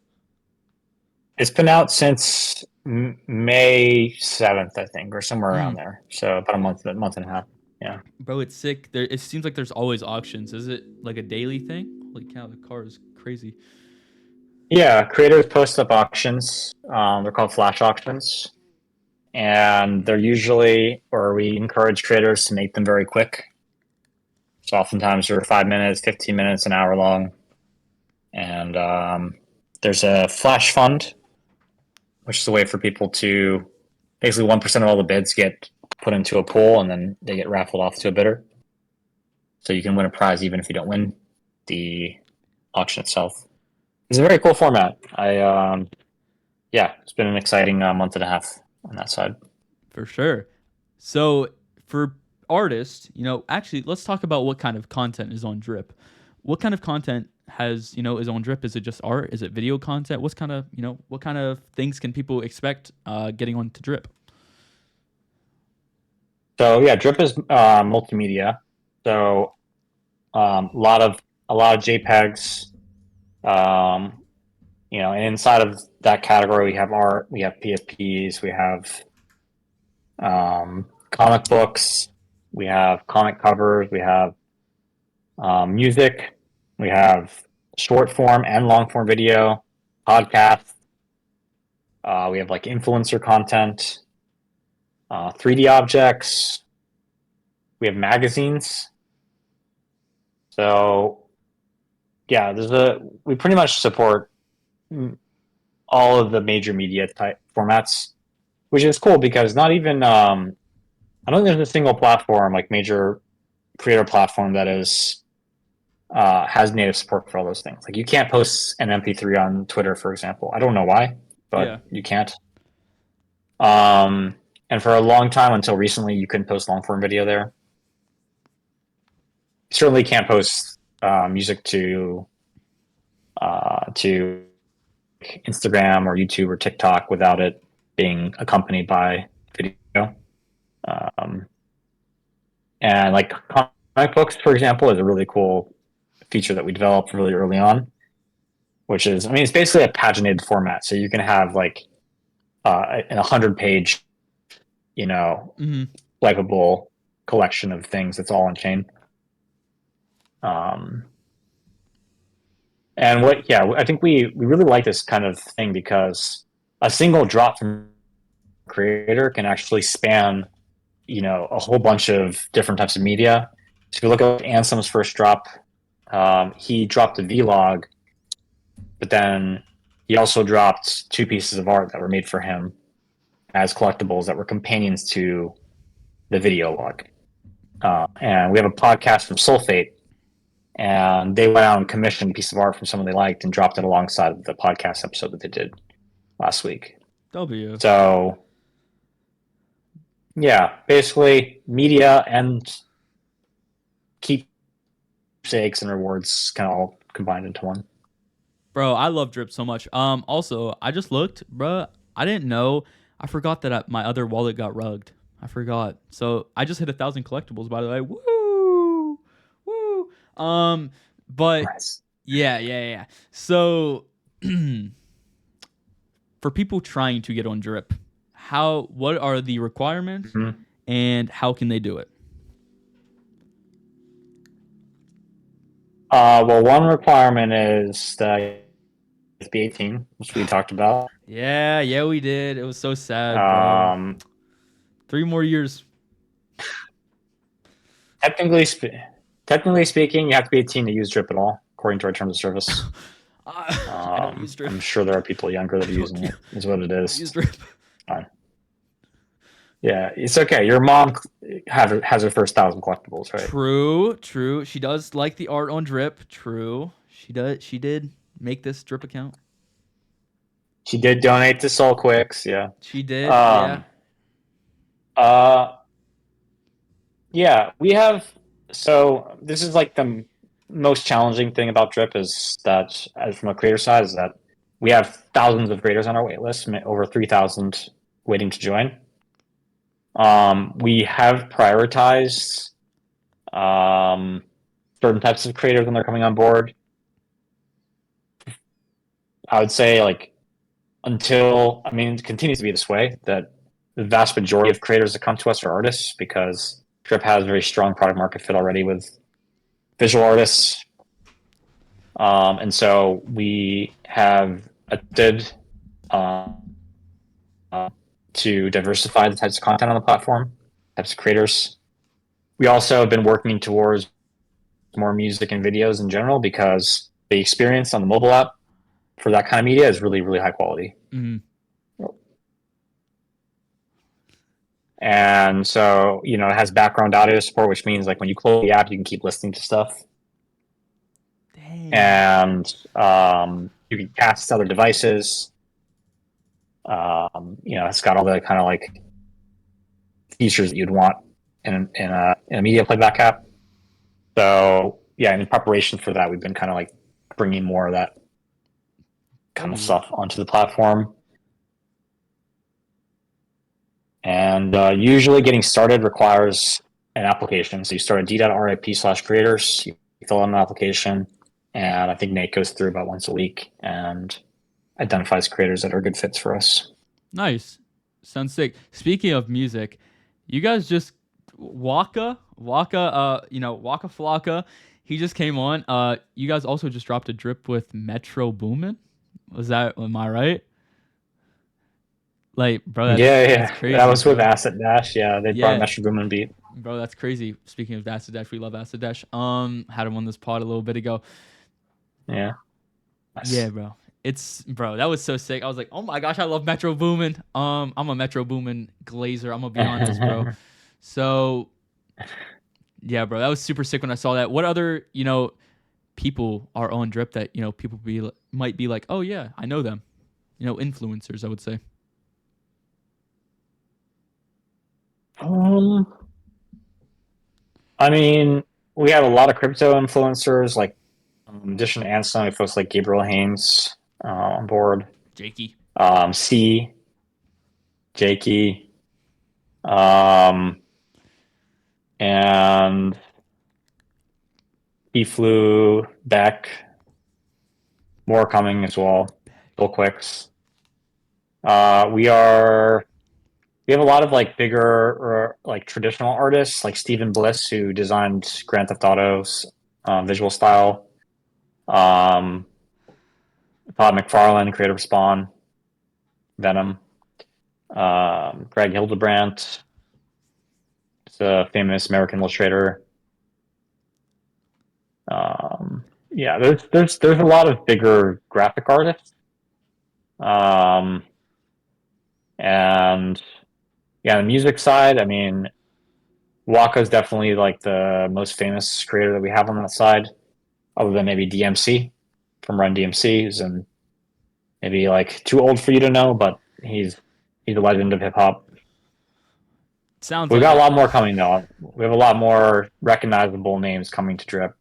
it's been out since May 7th, I think, or somewhere around Mm. there. So about a month and a half. Yeah. Bro, it's sick. There it seems like there's always auctions. Is it like a daily thing? Holy cow, the car is crazy. Yeah, creators post up auctions. They're called flash auctions, and they're usually, or we encourage creators to make them very quick. So oftentimes they're 5 minutes, 15 minutes, an hour long. And there's a flash fund, which is a way for people to basically 1% of all the bids get put into a pool and then they get raffled off to a bidder. So you can win a prize even if you don't win the auction itself. It's a very cool format. Yeah, it's been an exciting month and a half on that side. For sure. So for artists, actually, let's talk about what kind of content is on Drip. What kind of content is on Drip? Is it just art? Is it video content? What kind of things can people expect getting onto Drip? So yeah, Drip is multimedia. So a lot of JPEGs. Um, and inside of that category, we have art, we have PSPs, we have comic books, we have comic covers, we have music, we have short form and long form video, podcasts. We have like influencer content, 3D objects. We have magazines. So yeah, we pretty much support all of the major media type formats, which is cool because not even I don't think there's a single platform like major creator platform that is has native support for all those things. Like you can't post an MP3 on Twitter, for example. I don't know why, Yeah. but you can't. And for a long time, until recently, you couldn't post long form video there. You certainly can't post music to Instagram or YouTube or TikTok without it being accompanied by video. Um, and like comic books, for example, is a really cool feature that we developed really early on, which is, I mean, it's basically a paginated format. So you can have like an 100-page, you know, Hmm. swipeable collection of things that's all on chain. Um, and I think we really like this kind of thing because a single drop from creator can actually span, a whole bunch of different types of media. So if you look at Ansem's first drop, he dropped a vlog, but then he also dropped two pieces of art that were made for him as collectibles that were companions to the video log. And we have a podcast from Sulfate, and they went out and commissioned a piece of art from someone they liked and dropped it alongside the podcast episode that they did last week. W. So, yeah, basically media and keepsakes and rewards kind of all combined into one. Bro, I love Drip so much. Also, I just looked, bro. I didn't know. I forgot that my other wallet got rugged. I forgot. So I just hit 1,000 collectibles, by the way. Woo, woo. But Nice. yeah. So for people trying to get on Drip, what are the requirements Mhm. and how can they do it? Well, one requirement is that you have to be 18, which we talked about. Yeah, we did. It was so sad, bro. Um, 3 more years. technically, technically speaking, you have to be 18 to use Drip at all, according to our terms of service. I don't use Drip. I'm sure there are people younger that are using it. Is what it I don't use is. Drip. Fine. Yeah, it's okay. Your mom has her first 1,000 collectibles, right? True. She does like the art on Drip. True. She did make this Drip account. She did donate to Soul Quicks. Yeah. She did. Yeah. Um. Uh. Yeah. We have. So this is like the most challenging thing about Drip is that, as from a creator side, is that we have thousands of creators on our wait list, over 3,000 waiting to join. We have prioritized certain types of creators when they're coming on board. I would say it continues to be this way, that the vast majority of creators that come to us are artists because Drip has very strong product market fit already with visual artists. And so we have adapted to diversify the types of content on the platform, types of creators. We also have been working towards more music and videos in general because the experience on the mobile app for that kind of media is really, really high quality. Mm-hmm. And so, it has background audio support, which means like when you close the app, you can keep listening to stuff. Dang. And you can cast to other devices. It's got all the kind of like features that you'd want in a media playback app. So yeah, in preparation for that, we've been kind of like bringing more of that kind of stuff onto the platform. And usually getting started requires an application. So you start at d.rip/creators, you fill out an application, and I think Nate goes through about once a week and identifies creators that are good fits for us. Nice. Sounds sick. Speaking of music, you guys just Waka Flocka, he just came on. You guys also just dropped a drip with Metro Boomin. Am I right? Like, bro, that's crazy. That was with bro. Acid Dash. Yeah, they brought Yeah, Metro Boomin beat. bro, that's crazy. Speaking of Acid Dash, we love Acid Dash. Had him on this pod a little bit ago. Yeah. Nice. Yeah, bro. That was so sick. I was like, oh my gosh, I love Metro Boomin. I'm a Metro Boomin glazer. I'm gonna be honest, bro. So, yeah, bro, that was super sick when I saw that. What other people are on drip that people might be like, oh yeah, I know them. Influencers, I would say. I mean, we have a lot of crypto influencers, like in addition to Anson, folks like Gabriel Haynes on board. Jakey. C. Jakey. And he flew back. More coming as well. Bill Quicks. We have a lot of like bigger or like traditional artists like Stephen Bliss, who designed Grand Theft Auto's visual style. Todd McFarlane, creator of Spawn, Venom. Greg Hildebrandt, is a famous American illustrator. Yeah, there's a lot of bigger graphic artists. And yeah, the music side, I mean, Waka is definitely like the most famous creator that we have on that side, other than maybe DMC from Run DMC, who's maybe like too old for you to know, but he's a legend of hip hop. We've got a lot more coming though. We have a lot more recognizable names coming to Drip.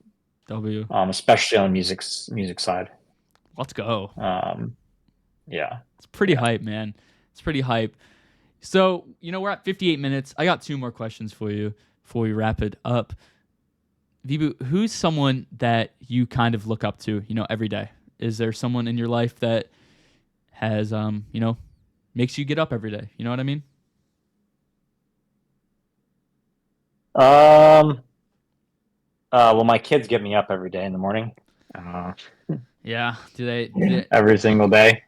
W. Especially on the music side. Let's go. Yeah. It's pretty hype, man. It's pretty hype. So, we're at 58 minutes. I got two more questions for you before we wrap it up. Vibhu, who's someone that you kind of look up to, every day? Is there someone in your life that has, makes you get up every day? You know what I mean? Well, my kids get me up every day in the morning. Yeah. Do they Every single day,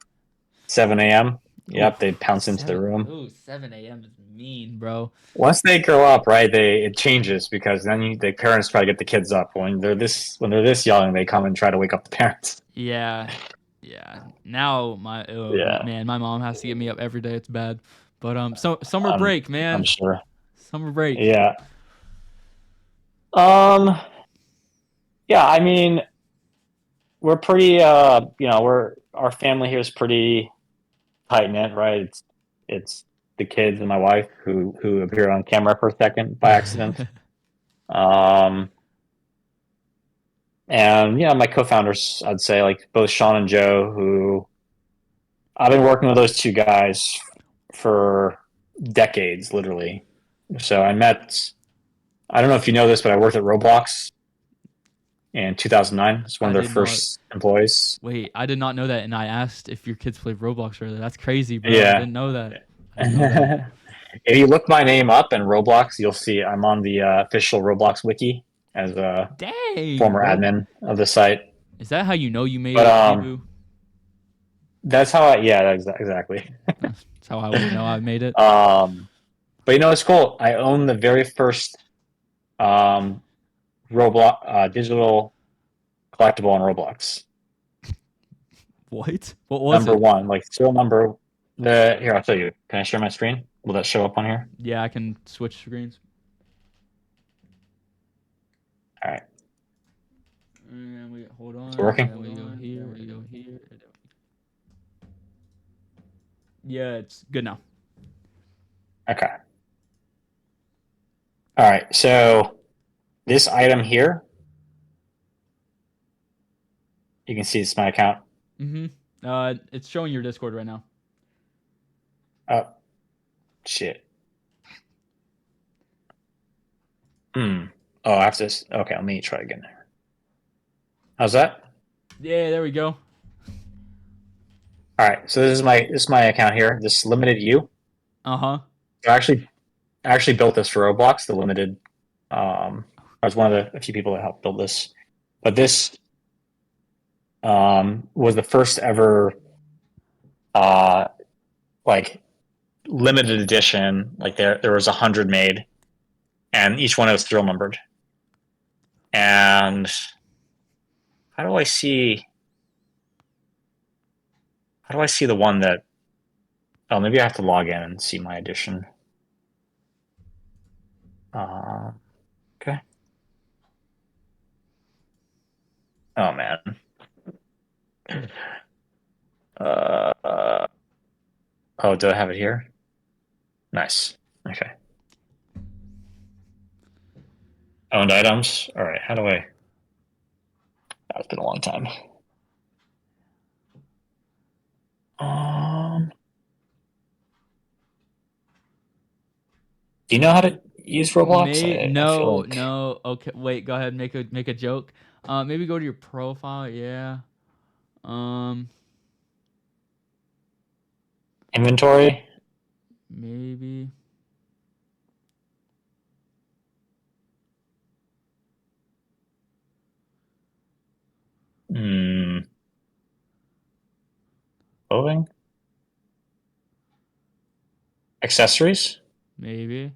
7 a.m. Yep, they pounce into the room. Ooh, 7 a.m. is mean, bro. Once they grow up, right, it changes because then the parents try to get the kids up. When they're this young, they come and try to wake up the parents. Yeah. Now Yeah, man, my mom has to get me up every day. It's bad. But so summer I'm break, man. I'm sure. Summer break. Yeah. Um. Yeah. I mean, we're pretty. Our family here is pretty tight knit, right? It's the kids and my wife who appeared on camera for a second by accident. Um. And my co-founders, I'd say, like both Sean and Joe, who I've been working with those two guys for decades, literally. So I don't know if you know this, but I worked at Roblox in 2009. It's one I of their did not. first employees. Wait, I did not know that, and I asked if your kids played Roblox earlier. That's crazy, bro. I Yeah. didn't know that. I didn't know that. If you look my name up in Roblox, you'll see I'm on the official Roblox wiki as a Dang, former bro. admin of the site. Is that how you know you made But it, Vibhu? that's how exactly. That's how I would know I made it. But it's cool. I own the very first Roblox digital collectible on Roblox. What? What was Number it? one, like serial number. Here, I'll show you. Can I share my screen? Will that show up on here? Yeah, I can switch screens. All right. And we hold on. It's working? And we go here. We go here. Yeah, it's good now. Okay. All right. So this item here, you can see it's my account. Mm-hmm. It's showing your Discord right now. Oh, shit. Oh, I have to. Okay, let me try again. How's that? Yeah, there we go. All right. So this is my account here. This limited you. Uh-huh. So I actually built this for Roblox. The limited. I was one of the few people that helped build this. But this was the first ever like limited edition. Like there was 100 made, and each one was serial numbered. And how do I see the one that? Oh, maybe I have to log in and see my edition. Okay. Oh man. Oh, do I have it here? Nice. Okay. Owned items. All right. How do I? That's been a long time. Do you know how to use Roblox? I feel like... No. Okay, wait. Go ahead. Make a joke. Maybe go to your profile. Yeah. Inventory. Maybe. Clothing. Accessories. Maybe.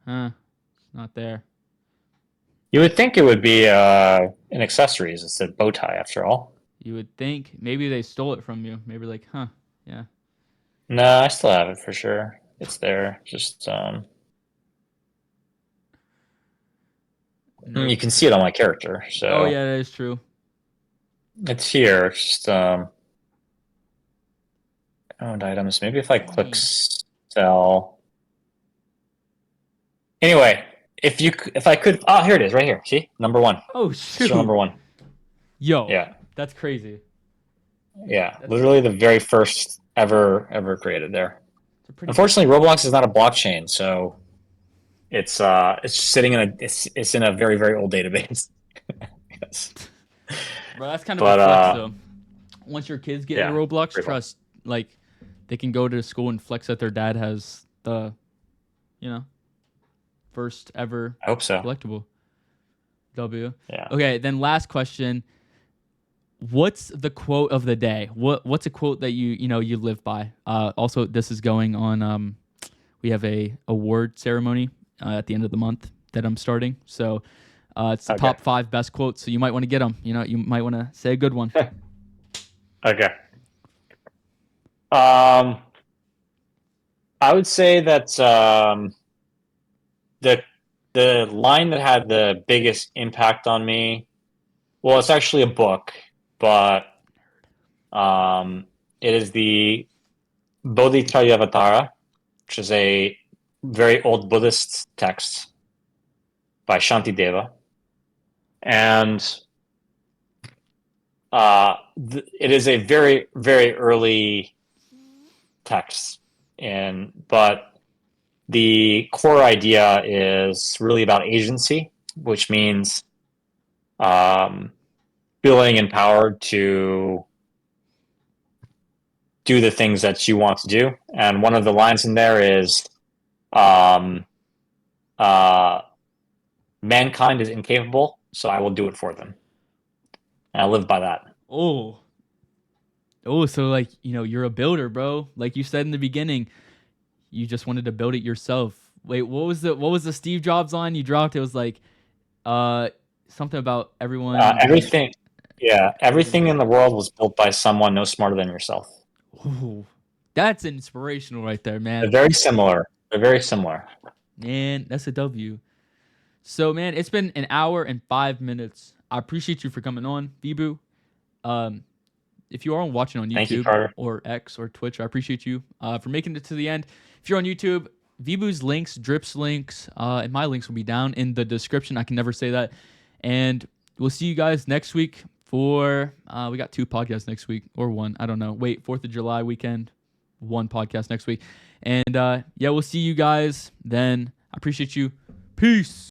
Huh. It's not there. You would think it would be in accessories. It's a bow tie, after all. You would think maybe they stole it from you. Maybe like, huh? Yeah. No, I still have it for sure. It's there. Just Nope. you can see it on my character. So. Oh yeah, that is true. It's here. It's just owned items. Maybe if I click sell. Anyway, if I could, here it is, right here. See, number one. Oh shoot. Still number one. Yo. Yeah. That's crazy. Yeah, That's literally the very first ever created there. a pretty good. Unfortunately, Roblox is not a blockchain, so it's sitting in it's in a very old database. Yes. Bro, that's kind of a But flex though. Once your kids get into yeah, Roblox, pretty fun. trust like they can go to school and flex that their dad has the, you know, first ever I hope so. collectible. W. Yeah. Okay, then last question. What's the quote of the day? What's a quote that you live by? Also, this is going on. We have a award ceremony at the end of the month that I'm starting. So it's the Okay. top 5 best quotes. So you might want to get them. You might want to say a good one. Okay. Um, I would say that the the line that had the biggest impact on me. Well, it's actually a book, but um, it is the Bodhisattva, which is a very old Buddhist text by Shantideva, and it is a very early text, but the core idea is really about agency, which means um, feeling empowered to do the things that you want to do. And one of the lines in there is, um, uh, mankind is incapable, so I will do it for them. And I live by that. Oh, so like you're a builder, bro. Like you said in the beginning, you just wanted to build it yourself. Wait, what was the Steve Jobs line you dropped? It was like uh something about everyone being Everything, yeah, everything everyone. in the world was built by someone no smarter than yourself. Ooh, that's inspirational right there, man. They're very similar. They're very similar. Man, that's a W. So, man, it's been an hour and 5 minutes. I appreciate you for coming on, Vibhu. Um, if you are watching on Thank you, YouTube Carter. or X or Twitch, I appreciate you for making it to the end. If you're on YouTube, Vibhu's links, Drip's links, and my links will be down in the description. I can never say that. And we'll see you guys next week for we got 2 podcasts next week or 1. I don't know. Wait, 4th of July weekend, 1 podcast next week. And yeah, we'll see you guys then. I appreciate you. Peace.